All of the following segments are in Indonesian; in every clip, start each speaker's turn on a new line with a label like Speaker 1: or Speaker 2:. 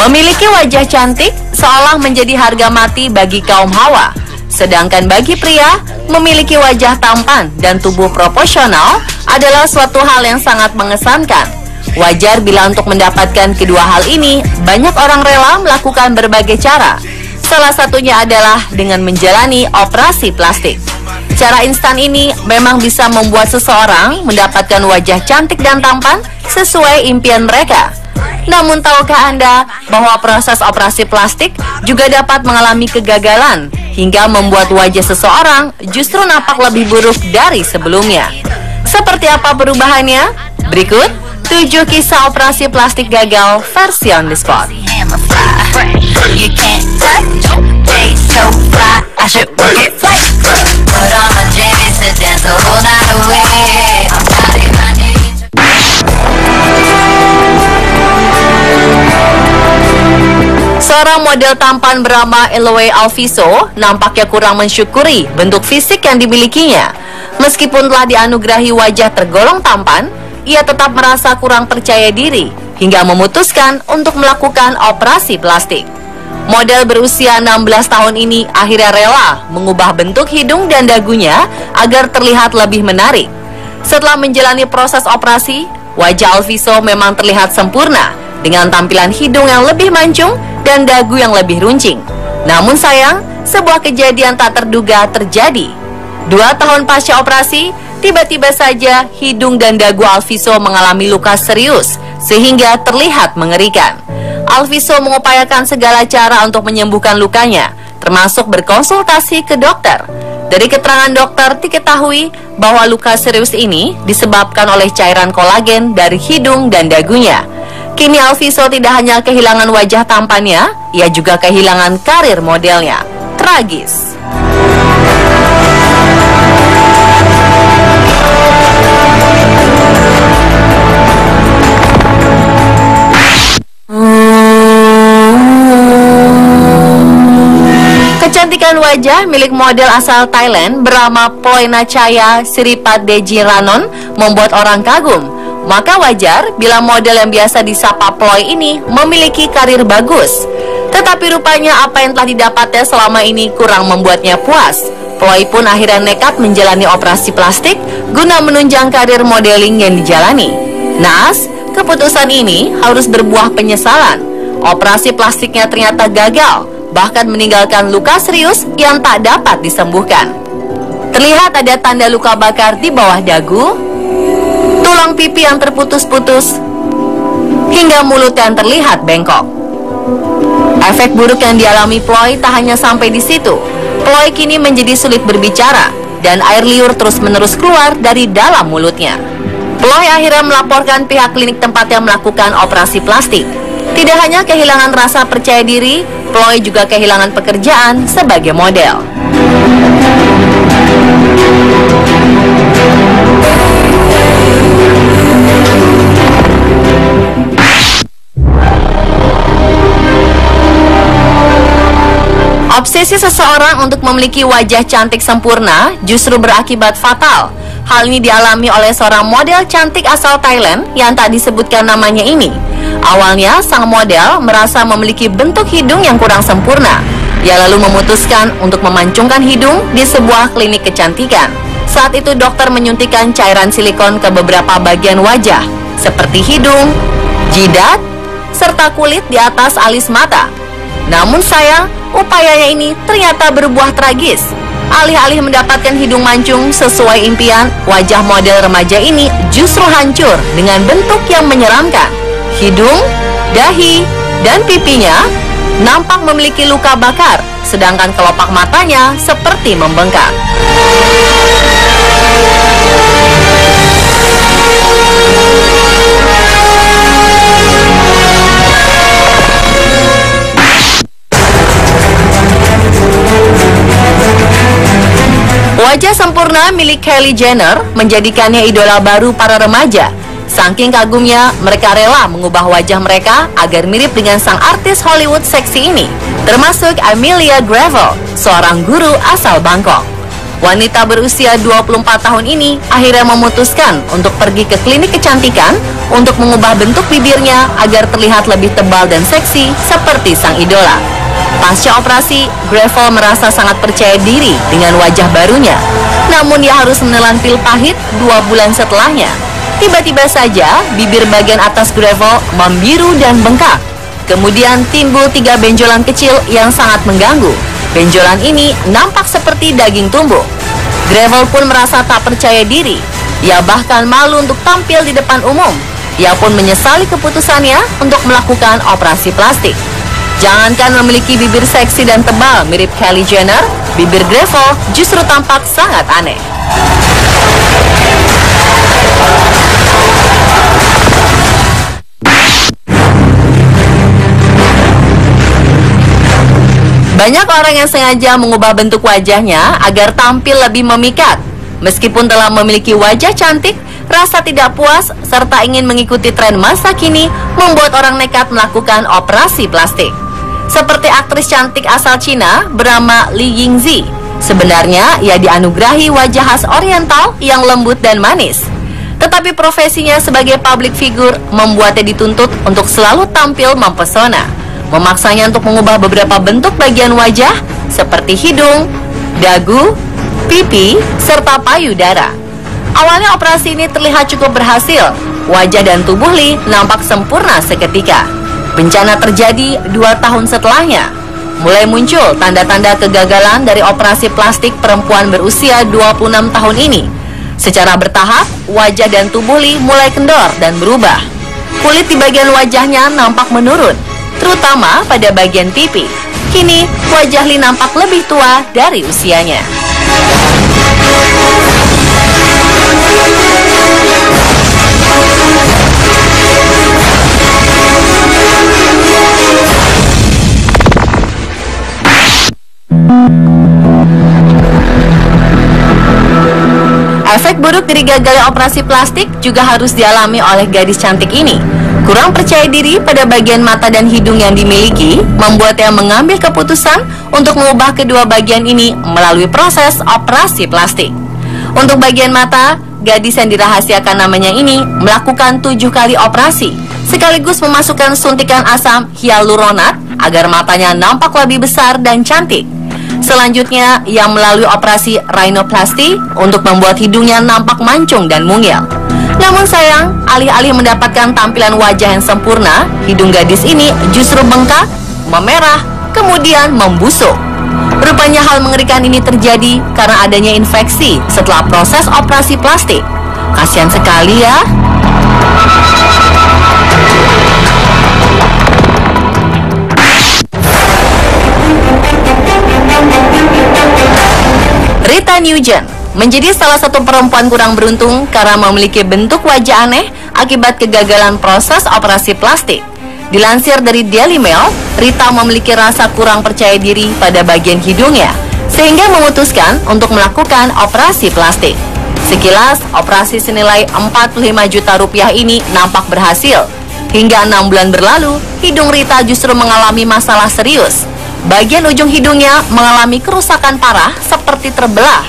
Speaker 1: Memiliki wajah cantik seolah menjadi harga mati bagi kaum hawa. Sedangkan bagi pria, memiliki wajah tampan dan tubuh proporsional adalah suatu hal yang sangat mengesankan. Wajar bila untuk mendapatkan kedua hal ini, banyak orang rela melakukan berbagai cara. Salah satunya adalah dengan menjalani operasi plastik. Cara instan ini memang bisa membuat seseorang mendapatkan wajah cantik dan tampan sesuai impian mereka. Namun tahukah Anda bahwa proses operasi plastik juga dapat mengalami kegagalan hingga membuat wajah seseorang justru nampak lebih buruk dari sebelumnya? Seperti apa perubahannya? Berikut 7 kisah operasi plastik gagal versi on the spot. Seorang model tampan bernama Eloy Alviso nampaknya kurang mensyukuri bentuk fisik yang dimilikinya. Meskipun telah dianugerahi wajah tergolong tampan, ia tetap merasa kurang percaya diri hingga memutuskan untuk melakukan operasi plastik. Model berusia 16 tahun ini akhirnya rela mengubah bentuk hidung dan dagunya agar terlihat lebih menarik. Setelah menjalani proses operasi, wajah Alviso memang terlihat sempurna dengan tampilan hidung yang lebih mancung dan dagu yang lebih runcing. Namun sayang, sebuah kejadian tak terduga terjadi. 2 tahun pasca operasi, tiba-tiba saja hidung dan dagu Alviso mengalami luka serius sehingga terlihat mengerikan. Alviso mengupayakan segala cara untuk menyembuhkan lukanya, termasuk berkonsultasi ke dokter. Dari keterangan dokter diketahui bahwa luka serius ini disebabkan oleh cairan kolagen dari hidung dan dagunya. Kini Alviso tidak hanya kehilangan wajah tampannya, ia juga kehilangan karir modelnya. Tragis. Kecantikan wajah milik model asal Thailand bernama Ploy Nachaya Sripadejiranon membuat orang kagum. Maka wajar bila model yang biasa disapa Ploy ini memiliki karir bagus. Tetapi rupanya apa yang telah didapatnya selama ini kurang membuatnya puas. Ploy pun akhirnya nekat menjalani operasi plastik guna menunjang karir modeling yang dijalani. Naas, keputusan ini harus berbuah penyesalan. Operasi plastiknya ternyata gagal, bahkan meninggalkan luka serius yang tak dapat disembuhkan. Terlihat ada tanda luka bakar di bawah dagu, tulang pipi yang terputus-putus, hingga mulut yang terlihat bengkok. Efek buruk yang dialami Ploy tak hanya sampai di situ. Ploy kini menjadi sulit berbicara dan air liur terus-menerus keluar dari dalam mulutnya. Ploy akhirnya melaporkan pihak klinik tempat yang melakukan operasi plastik. Tidak hanya kehilangan rasa percaya diri, Ploy juga kehilangan pekerjaan sebagai model. Obsesi seseorang untuk memiliki wajah cantik sempurna justru berakibat fatal. Hal ini dialami oleh seorang model cantik asal Thailand yang tak disebutkan namanya ini. Awalnya, sang model merasa memiliki bentuk hidung yang kurang sempurna. Ia lalu memutuskan untuk memancungkan hidung di sebuah klinik kecantikan. Saat itu dokter menyuntikkan cairan silikon ke beberapa bagian wajah, seperti hidung, jidat, serta kulit di atas alis mata. Namun sayang, upayanya ini ternyata berbuah tragis. Alih-alih mendapatkan hidung mancung sesuai impian, wajah model remaja ini justru hancur dengan bentuk yang menyeramkan. Hidung, dahi, dan pipinya nampak memiliki luka bakar, sedangkan kelopak matanya seperti membengkak. Wajah sempurna milik Kylie Jenner menjadikannya idola baru para remaja. Saking kagumnya, mereka rela mengubah wajah mereka agar mirip dengan sang artis Hollywood seksi ini, termasuk Amelia Gravel, seorang guru asal Bangkok. Wanita berusia 24 tahun ini akhirnya memutuskan untuk pergi ke klinik kecantikan untuk mengubah bentuk bibirnya agar terlihat lebih tebal dan seksi seperti sang idola. Pasca operasi, Gravel merasa sangat percaya diri dengan wajah barunya. Namun ia harus menelan pil pahit 2 bulan setelahnya. Tiba-tiba saja bibir bagian atas Gravel membiru dan bengkak. Kemudian timbul 3 benjolan kecil yang sangat mengganggu. Benjolan ini nampak seperti daging tumbuk. Gravel pun merasa tak percaya diri. Ia bahkan malu untuk tampil di depan umum. Ia pun menyesali keputusannya untuk melakukan operasi plastik. Jangankan memiliki bibir seksi dan tebal mirip Kylie Jenner, bibir Gravel justru tampak sangat aneh. Banyak orang yang sengaja mengubah bentuk wajahnya agar tampil lebih memikat. Meskipun telah memiliki wajah cantik, rasa tidak puas serta ingin mengikuti tren masa kini membuat orang nekat melakukan operasi plastik. Seperti aktris cantik asal Cina bernama Li Yingzi. Sebenarnya ia dianugerahi wajah khas oriental yang lembut dan manis. Tetapi profesinya sebagai public figure membuatnya dituntut untuk selalu tampil mempesona. Memaksanya untuk mengubah beberapa bentuk bagian wajah seperti hidung, dagu, pipi, serta payudara. Awalnya operasi ini terlihat cukup berhasil. Wajah dan tubuh Li nampak sempurna seketika. Bencana terjadi 2 tahun setelahnya. Mulai muncul tanda-tanda kegagalan dari operasi plastik perempuan berusia 26 tahun ini. Secara bertahap, wajah dan tubuh Li mulai kendor dan berubah. Kulit di bagian wajahnya nampak menurun, terutama pada bagian pipi. Kini, wajah Li nampak lebih tua dari usianya. Efek buruk dari gagalnya operasi plastik juga harus dialami oleh gadis cantik ini. Kurang percaya diri pada bagian mata dan hidung yang dimiliki membuatnya mengambil keputusan untuk mengubah kedua bagian ini melalui proses operasi plastik. Untuk bagian mata, gadis yang dirahasiakan namanya ini melakukan 7 kali operasi, sekaligus memasukkan suntikan asam hyaluronat agar matanya nampak lebih besar dan cantik. Selanjutnya, ia melalui operasi rhinoplasty untuk membuat hidungnya nampak mancung dan mungil. Namun sayang, alih-alih mendapatkan tampilan wajah yang sempurna, hidung gadis ini justru bengkak, memerah, kemudian membusuk. Rupanya hal mengerikan ini terjadi karena adanya infeksi setelah proses operasi plastik. Kasihan sekali ya. Rita Nugent menjadi salah satu perempuan kurang beruntung karena memiliki bentuk wajah aneh akibat kegagalan proses operasi plastik. Dilansir dari Daily Mail, Rita memiliki rasa kurang percaya diri pada bagian hidungnya, sehingga memutuskan untuk melakukan operasi plastik. Sekilas, operasi senilai 45 juta rupiah ini nampak berhasil. Hingga 6 bulan berlalu, hidung Rita justru mengalami masalah serius. Bagian ujung hidungnya mengalami kerusakan parah seperti terbelah.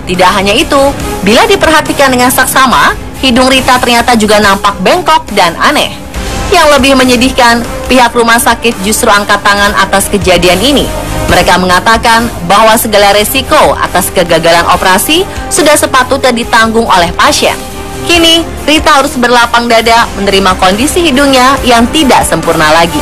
Speaker 1: Tidak hanya itu, bila diperhatikan dengan saksama, hidung Rita ternyata juga nampak bengkok dan aneh. Yang lebih menyedihkan, pihak rumah sakit justru angkat tangan atas kejadian ini. Mereka mengatakan bahwa segala resiko atas kegagalan operasi sudah sepatutnya ditanggung oleh pasien. Kini, Rita harus berlapang dada menerima kondisi hidungnya yang tidak sempurna lagi.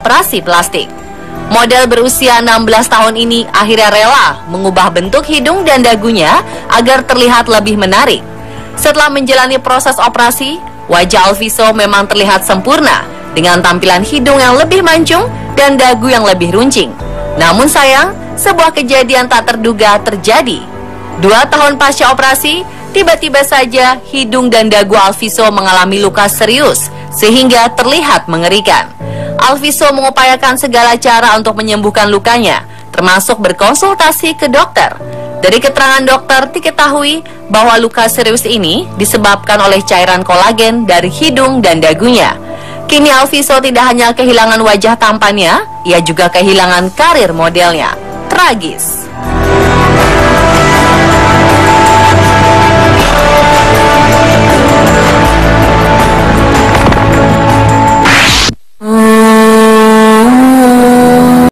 Speaker 1: Operasi plastik. Model berusia 16 tahun ini akhirnya rela mengubah bentuk hidung dan dagunya agar terlihat lebih menarik. Setelah menjalani proses operasi, wajah Alviso memang terlihat sempurna dengan tampilan hidung yang lebih mancung dan dagu yang lebih runcing. Namun sayang, sebuah kejadian tak terduga terjadi. 2 tahun pasca operasi, tiba-tiba saja hidung dan dagu Alviso mengalami luka serius sehingga terlihat mengerikan. Alviso mengupayakan segala cara untuk menyembuhkan lukanya, termasuk berkonsultasi ke dokter. Dari keterangan dokter diketahui bahwa luka serius ini disebabkan oleh cairan kolagen dari hidung dan dagunya. Kini Alviso tidak hanya kehilangan wajah tampannya, ia juga kehilangan karir modelnya. Tragis.